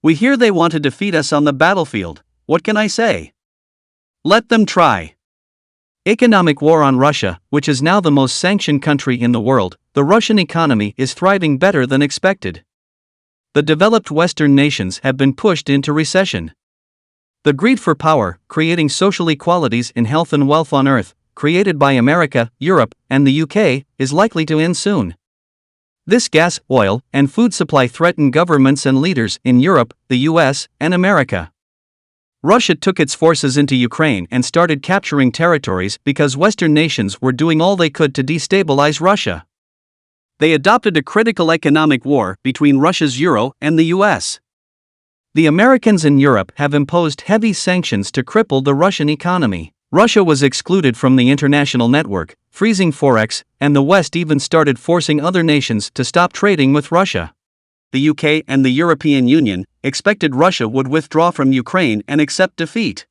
We hear they want to defeat us on the battlefield. What can I say? Let them try. Economic war on Russia, which is now the most sanctioned country in the world. The Russian economy is thriving better than expected. The developed Western nations have been pushed into recession. The greed for power, creating social inequalities in health and wealth on earth, created by America, Europe, and the UK, is likely to end soon. This gas, oil, and food supply threaten governments and leaders in Europe, the US, and America. Russia took its forces into Ukraine and started capturing territories because Western nations were doing all they could to destabilize Russia. They adopted a critical economic war between Russia's euro and the US. The Americans in Europe have imposed heavy sanctions to cripple the Russian economy. Russia was excluded from the international network, freezing forex, and the West even started forcing other nations to stop trading with Russia. The UK and the European Union expected Russia would withdraw from Ukraine and accept defeat.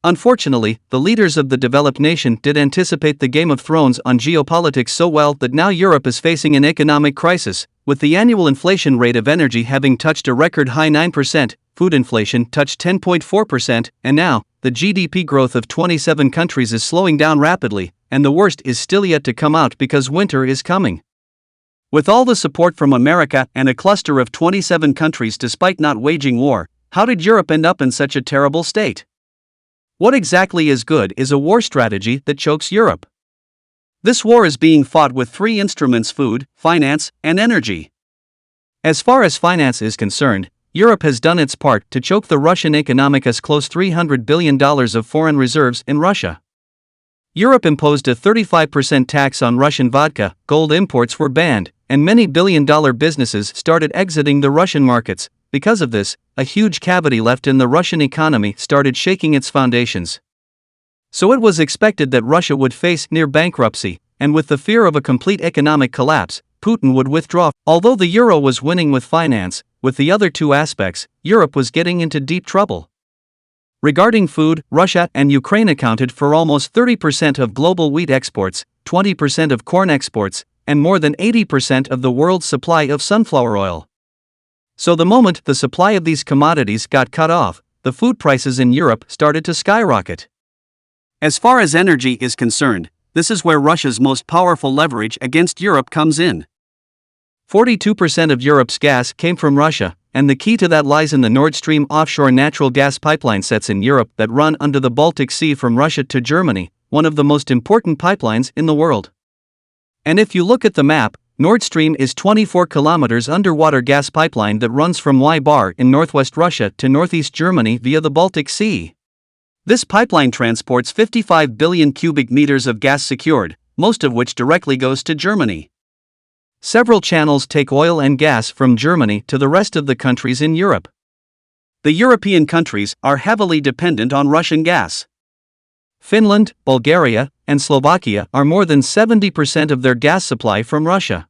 Unfortunately, the leaders of the developed nation did anticipate the Game of Thrones on geopolitics so well that now Europe is facing an economic crisis, with the annual inflation rate of energy having touched a record high 9%, food inflation touched 10.4%, and now, the GDP growth of 27 countries is slowing down rapidly, and the worst is still yet to come out because winter is coming. With all the support from America and a cluster of 27 countries despite not waging war, how did Europe end up in such a terrible state? What exactly is good is a war strategy that chokes Europe. This war is being fought with three instruments: food, finance, and energy. As far as finance is concerned, Europe has done its part to choke the Russian economy as close $300 billion of foreign reserves in Russia. Europe imposed a 35% tax on Russian vodka, gold imports were banned, and many billion-dollar businesses started exiting the Russian markets. Because of this, a huge cavity left in the Russian economy started shaking its foundations. So it was expected that Russia would face near bankruptcy, and with the fear of a complete economic collapse, Putin would withdraw. Although the euro was winning with finance, with the other two aspects, Europe was getting into deep trouble. Regarding food, Russia and Ukraine accounted for almost 30% of global wheat exports, 20% of corn exports, and more than 80% of the world's supply of sunflower oil. So the moment the supply of these commodities got cut off, the food prices in Europe started to skyrocket. As far as energy is concerned, this is where Russia's most powerful leverage against Europe comes in. 42% of Europe's gas came from Russia, and the key to that lies in the Nord Stream offshore natural gas pipeline sets in Europe that run under the Baltic Sea from Russia to Germany, one of the most important pipelines in the world. And if you look at the map, Nord Stream is 24 kilometers underwater gas pipeline that runs from Wybar in northwest Russia to northeast Germany via the Baltic Sea. This pipeline transports 55 billion cubic meters of gas secured, most of which directly goes to Germany. Several channels take oil and gas from Germany to the rest of the countries in Europe. The European countries are heavily dependent on Russian gas. Finland, Bulgaria, and Slovakia are more than 70% of their gas supply from Russia.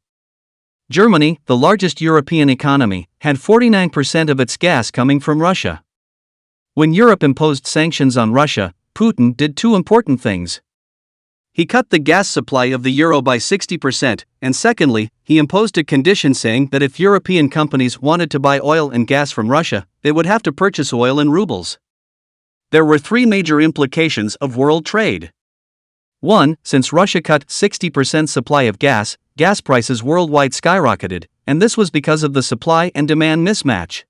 Germany, the largest European economy, had 49% of its gas coming from Russia. When Europe imposed sanctions on Russia, Putin did two important things. He cut the gas supply of the euro by 60%, and secondly, he imposed a condition saying that if European companies wanted to buy oil and gas from Russia, they would have to purchase oil in rubles. There were three major implications of world trade. 1. Since Russia cut 60% supply of gas prices worldwide skyrocketed, and this was because of the supply and demand mismatch.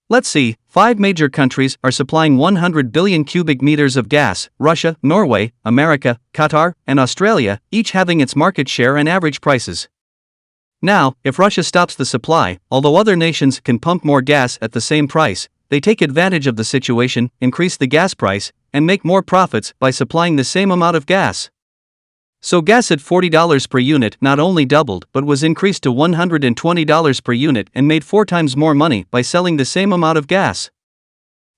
Let's see, 5 major countries are supplying 100 billion cubic meters of gas: Russia, Norway, America, Qatar, and Australia, each having its market share and average prices. Now, if Russia stops the supply, although other nations can pump more gas at the same price, they take advantage of the situation, increase the gas price, and make more profits by supplying the same amount of gas. So gas at $40 per unit not only doubled but was increased to $120 per unit and made 4 times more money by selling the same amount of gas.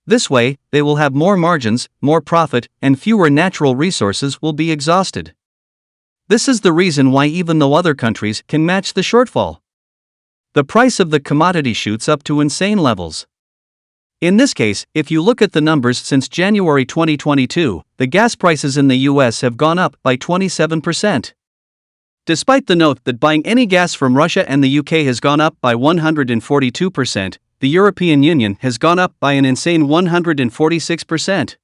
This way, they will have more margins, more profit, and fewer natural resources will be exhausted. This is the reason why even though other countries can match the shortfall, the price of the commodity shoots up to insane levels. In this case, if you look at the numbers since January 2022, the gas prices in the US have gone up by 27%. Despite the note that buying any gas from Russia and the UK has gone up by 142%, the European Union has gone up by an insane 146%.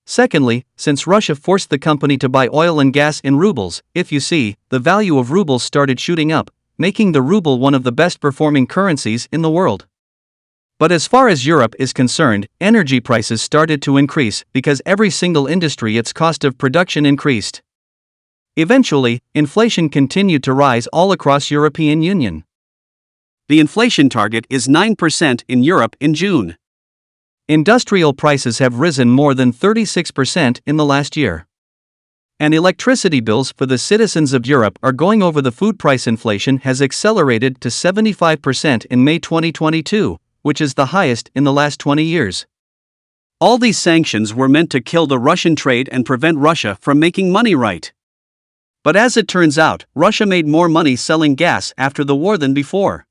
Secondly, since Russia forced the company to buy oil and gas in rubles, if you see, the value of rubles started shooting up, making the ruble one of the best performing currencies in the world. But as far as Europe is concerned, energy prices started to increase because every single industry its cost of production increased. Eventually, inflation continued to rise all across European Union. The inflation target is 9% in Europe in June. Industrial prices have risen more than 36% in the last year. And electricity bills for the citizens of Europe are going over. The food price inflation has accelerated to 75% in May 2022, which is the highest in the last 20 years. All these sanctions were meant to kill the Russian trade and prevent Russia from making money right. But as it turns out, Russia made more money selling gas after the war than before.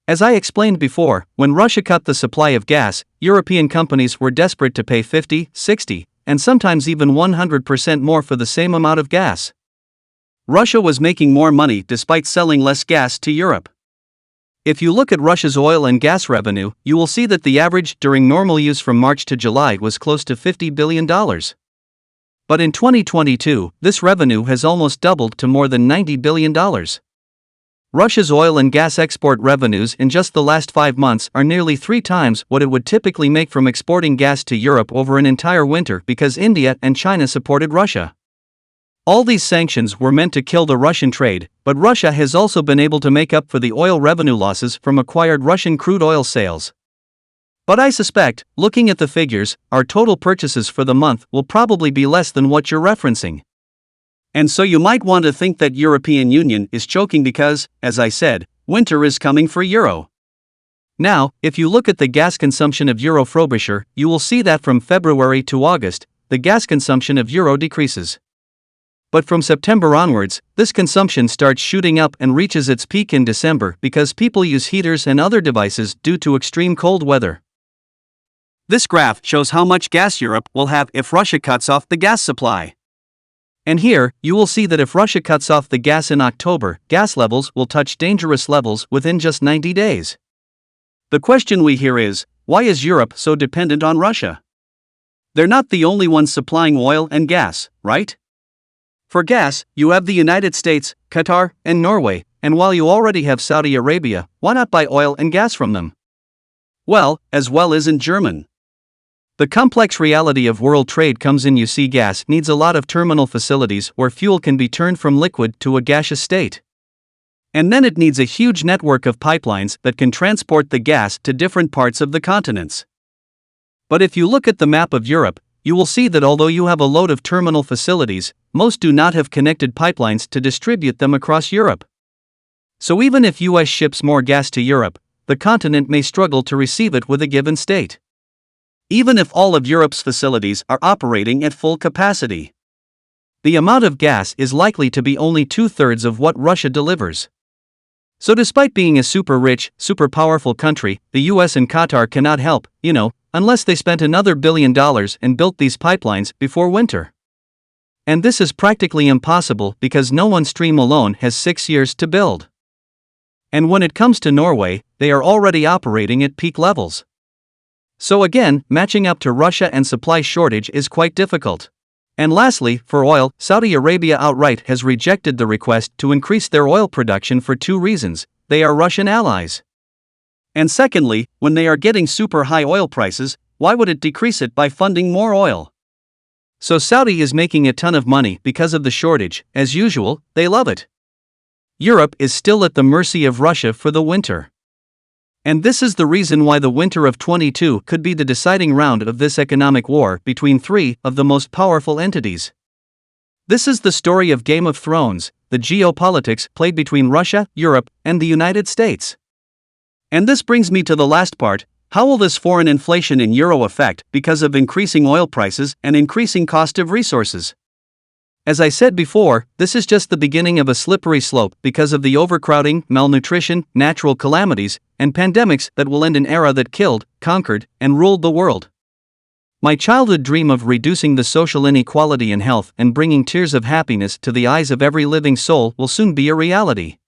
As I explained before, when Russia cut the supply of gas, European companies were desperate to pay 50, 60, and sometimes even 100% more for the same amount of gas. Russia was making more money despite selling less gas to Europe. If you look at Russia's oil and gas revenue, you will see that the average during normal use from March to July was close to $50 billion. But in 2022, this revenue has almost doubled to more than $90 billion. Russia's oil and gas export revenues in just the last 5 months are nearly 3 times what it would typically make from exporting gas to Europe over an entire winter because India and China supported Russia. All these sanctions were meant to kill the Russian trade, but Russia has also been able to make up for the oil revenue losses from acquired Russian crude oil sales. But I suspect, looking at the figures, our total purchases for the month will probably be less than what you're referencing. And so you might want to think that European Union is choking because, as I said, winter is coming for Euro. Now, if you look at the gas consumption of Euro Frobisher, you will see that from February to August, the gas consumption of Euro decreases. But from September onwards, this consumption starts shooting up and reaches its peak in December because people use heaters and other devices due to extreme cold weather. This graph shows how much gas Europe will have if Russia cuts off the gas supply. And here, you will see that if Russia cuts off the gas in October, gas levels will touch dangerous levels within just 90 days. The question we hear is, why is Europe so dependent on Russia? They're not the only ones supplying oil and gas, right? For gas, you have the United States, Qatar, and Norway, and while you already have Saudi Arabia, why not buy oil and gas from them? Well isn't German. The complex reality of world trade comes in. You see, gas needs a lot of terminal facilities where fuel can be turned from liquid to a gaseous state. And then it needs a huge network of pipelines that can transport the gas to different parts of the continents. But if you look at the map of Europe, you will see that although you have a load of terminal facilities, most do not have connected pipelines to distribute them across Europe. So even if US ships more gas to Europe, the continent may struggle to receive it with a given state. Even if all of Europe's facilities are operating at full capacity, the amount of gas is likely to be only 2/3 of what Russia delivers. So despite being a super rich, super powerful country, the US and Qatar cannot help, unless they spent another $1 billion and built these pipelines before winter. And this is practically impossible because no one stream alone has 6 years to build. And when it comes to Norway, they are already operating at peak levels. So again, matching up to Russia and supply shortage is quite difficult. And lastly, for oil, Saudi Arabia outright has rejected the request to increase their oil production for 2 reasons: they are Russian allies. And secondly, when they are getting super high oil prices, why would it decrease it by funding more oil? So Saudi is making a ton of money because of the shortage. As usual, they love it. Europe is still at the mercy of Russia for the winter. And this is the reason why the winter of 22 could be the deciding round of this economic war between 3 of the most powerful entities. This is the story of Game of Thrones, the geopolitics played between Russia, Europe, and the United States. And this brings me to the last part: how will this foreign inflation in euro affect because of increasing oil prices and increasing cost of resources? As I said before, this is just the beginning of a slippery slope because of the overcrowding, malnutrition, natural calamities, and pandemics that will end an era that killed, conquered, and ruled the world. My childhood dream of reducing the social inequality in health and bringing tears of happiness to the eyes of every living soul will soon be a reality.